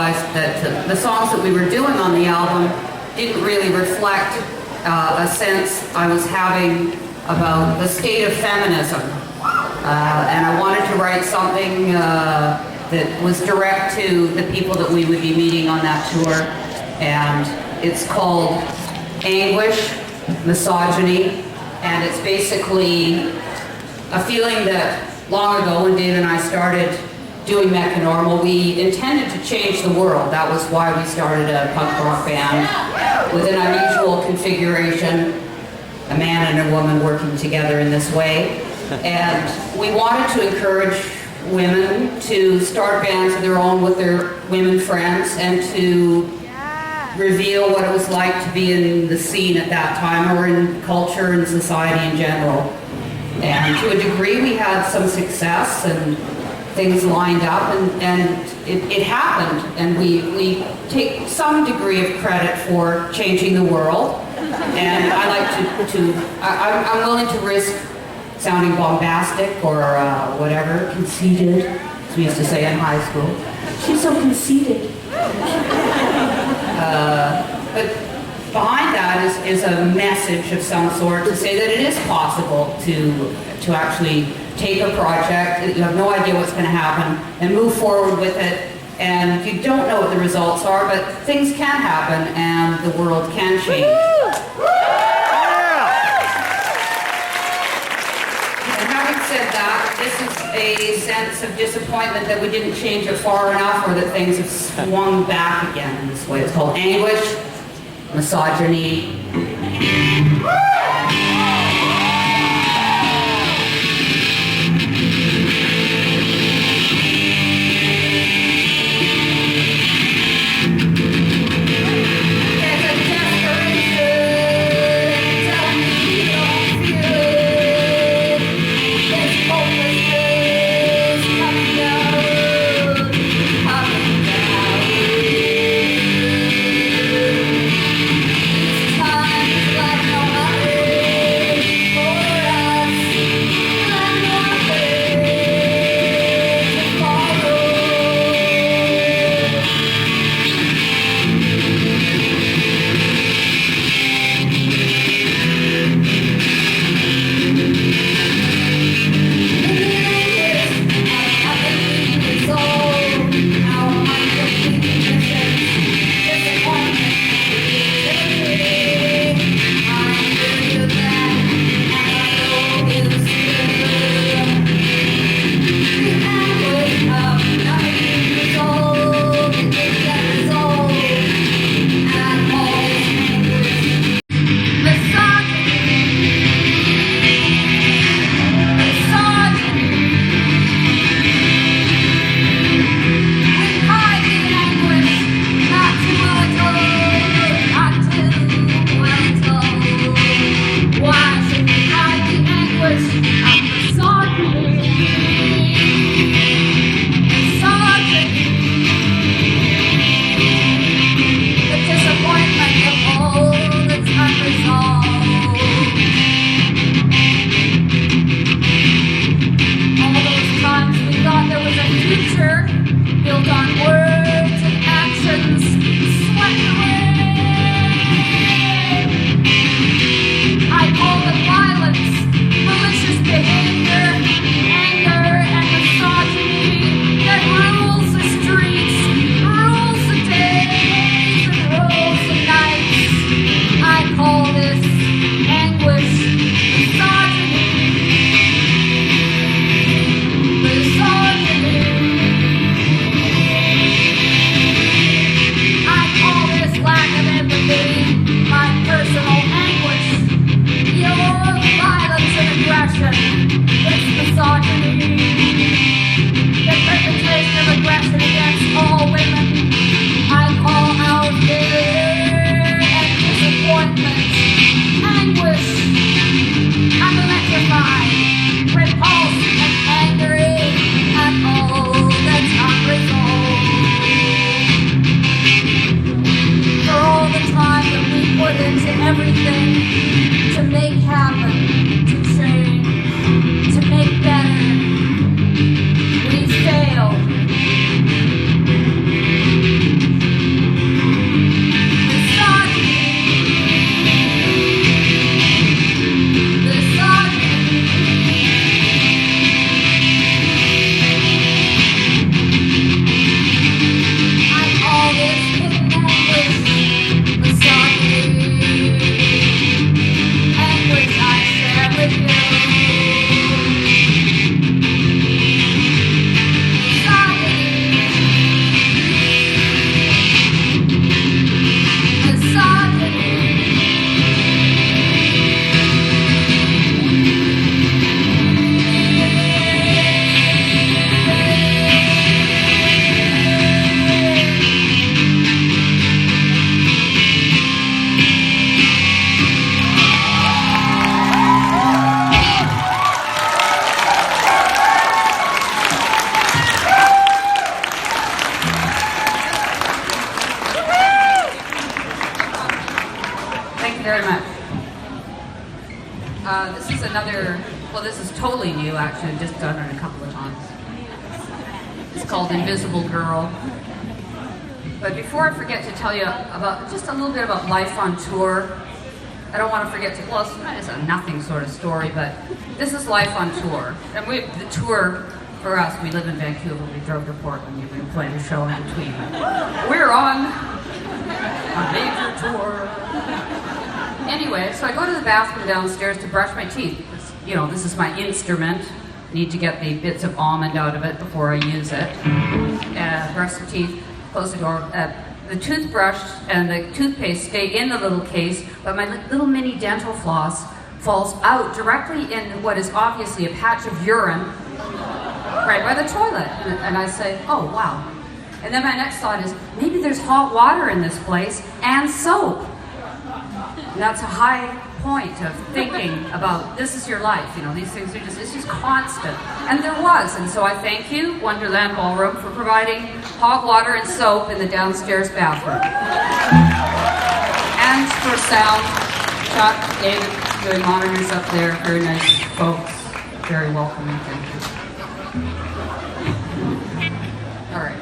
realized that the songs that we were doing on the album didn't really reflect a sense I was having about the state of feminism. And I wanted to write something that was direct to the people that we would be meeting on that tour. And it's called Anguish, Misogyny, and it's basically a feeling that long ago when Dave and I started doing Mecca Normal, we intended to change the world. That was why we started a punk rock band with an unusual configuration, a man and a woman working together in this way. And we wanted to encourage women to start bands of their own with their women friends and to reveal what it was like to be in the scene at that time or in culture and society in general. And to a degree we had some success and things lined up and it happened, and we take some degree of credit for changing the world. And I like I'm willing to risk sounding bombastic or whatever, conceited, as we used to say in high school. She's so conceited. But behind that is a message of some sort to say that it is possible to actually take a project, you have no idea what's going to happen, and move forward with it, and you don't know what the results are, but things can happen and the world can change. And having said that, this is a sense of disappointment that we didn't change it far enough or that things have swung back again in this way. It's called Anguish, Misogyny. Everything to make happen, to change, to make better. We failed. very much. This is another, well, this is totally new, actually. I've just done it a couple of times. It's called Invisible Girl. But before I forget to tell you about just a little bit about life on tour, I don't want to forget to, well, it's a nothing sort of story, but this is life on tour. And the tour, for us, we live in Vancouver, we drove to Portland, we played a show in between. We're on a major tour. Anyway, so I go to the bathroom downstairs to brush my teeth. You know, this is my instrument. Need to get the bits of almond out of it before I use it. Brush the teeth, close the door. The toothbrush and the toothpaste stay in the little case, but my little mini dental floss falls out directly in what is obviously a patch of urine right by the toilet. And I say, oh, wow. And then my next thought is, maybe there's hot water in this place and soap. And that's a high point of thinking about this is your life, you know, these things are it's just constant. And there was, and so I thank you, Wonder Ballroom, for providing hot water and soap in the downstairs bathroom. And for sound, Chuck, David, doing monitors up there, very nice folks, very welcoming, thank you. All right.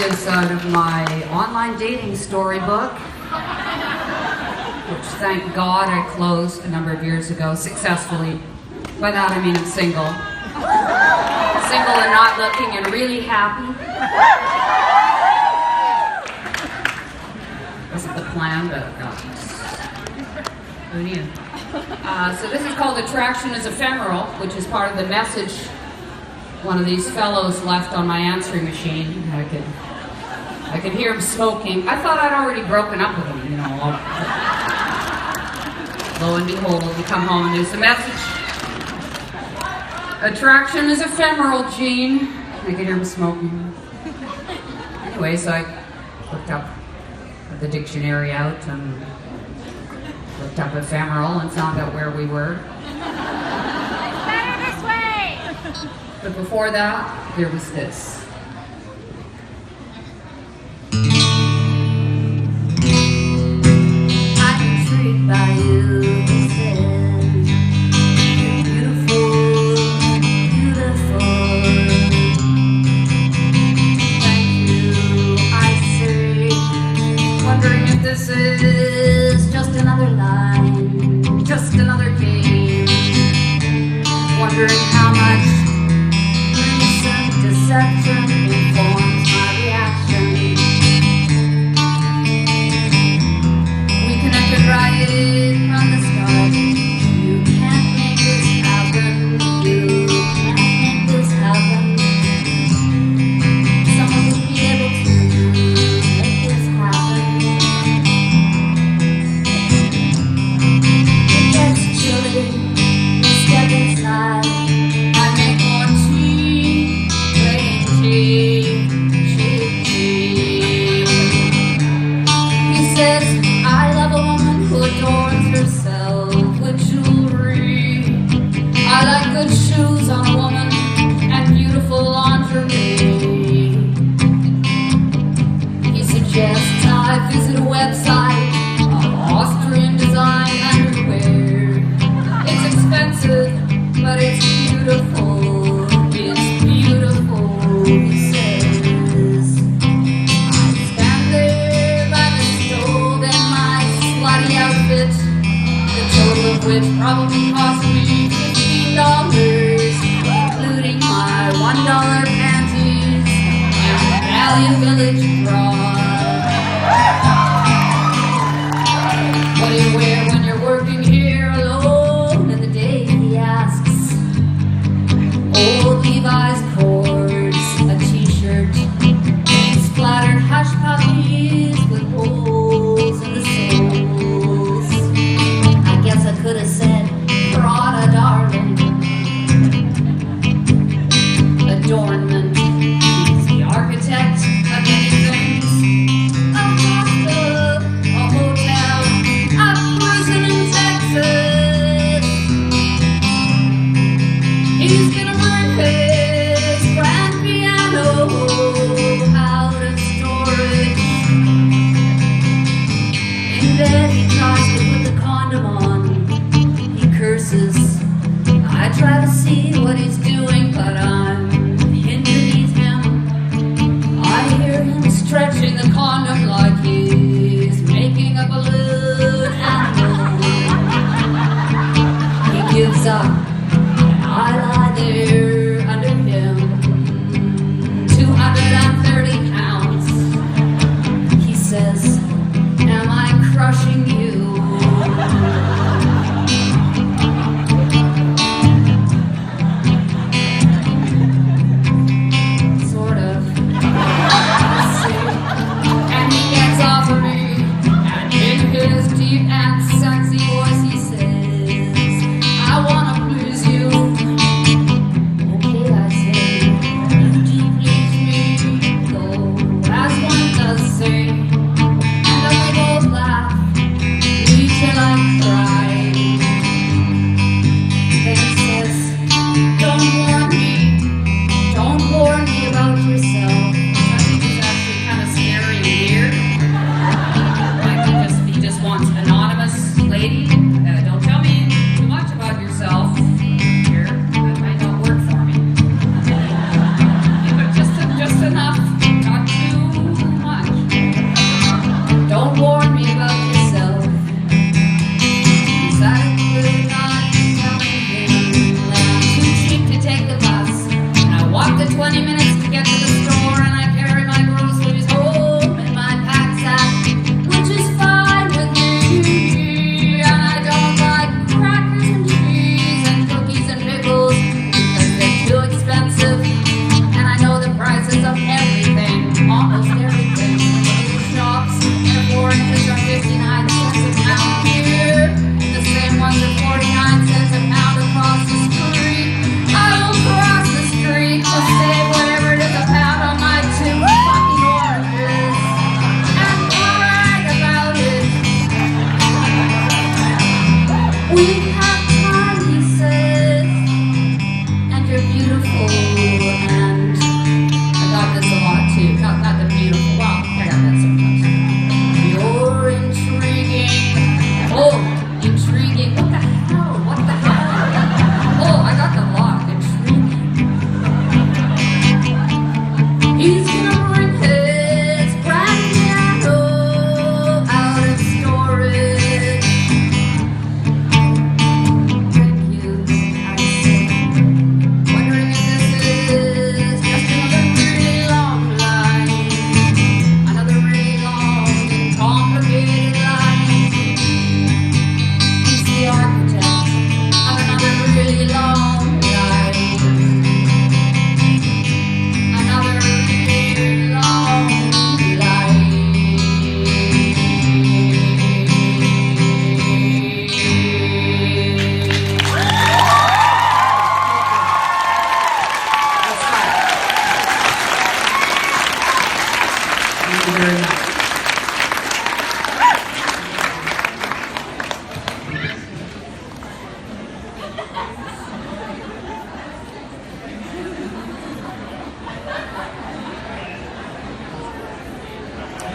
Is out of my online dating storybook, which thank God I closed a number of years ago successfully. By that I mean I'm single. Single and not looking and really happy. Wasn't the plan, but who knew? So this is called Attraction is Ephemeral, which is part of the message one of these fellows left on my answering machine. I could hear him smoking. I thought I'd already broken up with him, you know. Lo and behold, we come home and there's the message. Attraction is ephemeral, Gene. I could hear him smoking. Anyway, so I looked up the dictionary out and looked up ephemeral and found out where we were. Better this way! But before that, there was this. I'm intrigued by you, he says. You're beautiful, beautiful. Thank you, I say. Wondering if this is just another line, just another game. Wondering how much recent deception informs my reaction. We connected right from the start. You can't make this happen. You can't make this happen. Someone would be able to make this happen. It gets chilly. You step inside. I make more tea, plain tea, cheap tea. He says, I love a woman who adorns herself with jewelry. I like good shoes on a woman and beautiful lingerie. He suggests I visit a website of Austrian design underwear. It's expensive, but it's beautiful. It's beautiful, he says. I stand there by the stove in my slutty outfit, the total of which probably cost me $15, including my $1 panties and Valley Village bra. What do you wear when you're working here alone in the day, he asks. Old Levi's cords, a t-shirt, paint-splattered hush puppies with holes in the soles. I guess I could have said, Prada, darling. Adornment, he's the architect of many things. A hospital, a hotel, a prison in Texas. He's gonna bring his grand piano out of storage. In bed he tries to put the condom on. He curses. I try to see what he's doing, but I'm hidden beneath him. I hear him stretching the condom like he's making a balloon animal. He gives up. I lie there under him, 230 pounds. He says, am I crushing you? Sort of. And he gets off of me, and in his deep and sexy voice he says, I wanna please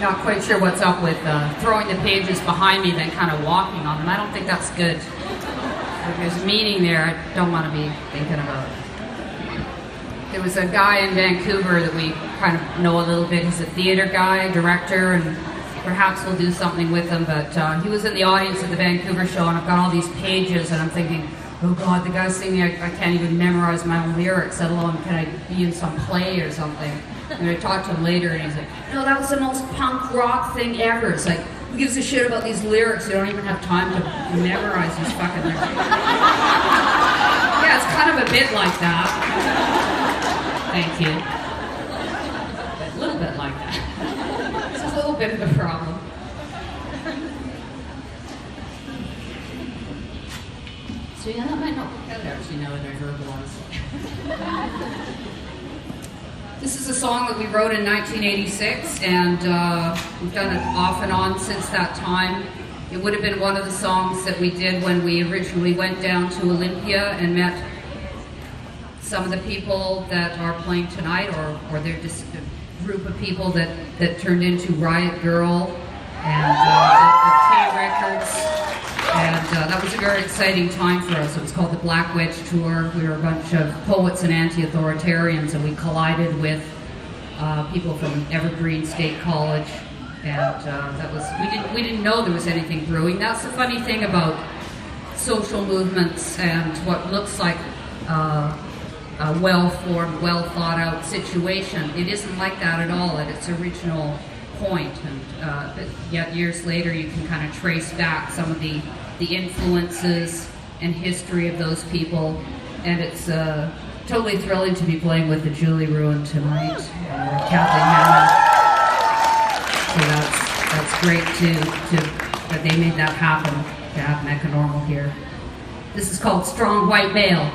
Not quite sure what's up with throwing the pages behind me, then kind of walking on them. I don't think that's good. There's a meaning there I don't want to be thinking about. There was a guy in Vancouver that we kind of know a little bit. He's a theater guy, director, and perhaps we'll do something with him. But he was in the audience at the Vancouver show, and I've got all these pages, and I'm thinking, oh God, the guy's singing, I can't even memorize my own lyrics, let alone can I be in some play or something. And I talked to him later, and he's like, no, that was the most punk rock thing ever. It's like, who gives a shit about these lyrics? You don't even have time to memorize these fucking lyrics. Yeah, it's kind of a bit like that. Thank you. A little bit like that. It's a little bit of the problem. So yeah, that might not work out actually now that I verbalize. This is a song that we wrote in 1986, and we've done it off and on since that time. It would have been one of the songs that we did when we originally went down to Olympia and met some of the people that are playing tonight, or they're just a group of people that turned into Riot Girl and K Records. And that was a very exciting time for us. It was called the Black Wedge Tour. We were a bunch of poets and anti-authoritarians, and we collided with people from Evergreen State College. And that was we didn't know there was anything brewing. That's the funny thing about social movements and what looks like a well-formed, well-thought-out situation. It isn't like that at all at its original point. And but yet years later, you can kind of trace back some of the influences and history of those people, and it's totally thrilling to be playing with the Julie Ruin tonight, Kathy Hammond. So that's great to that they made that happen, to have Mecca Normal here. This is called Strong White Male.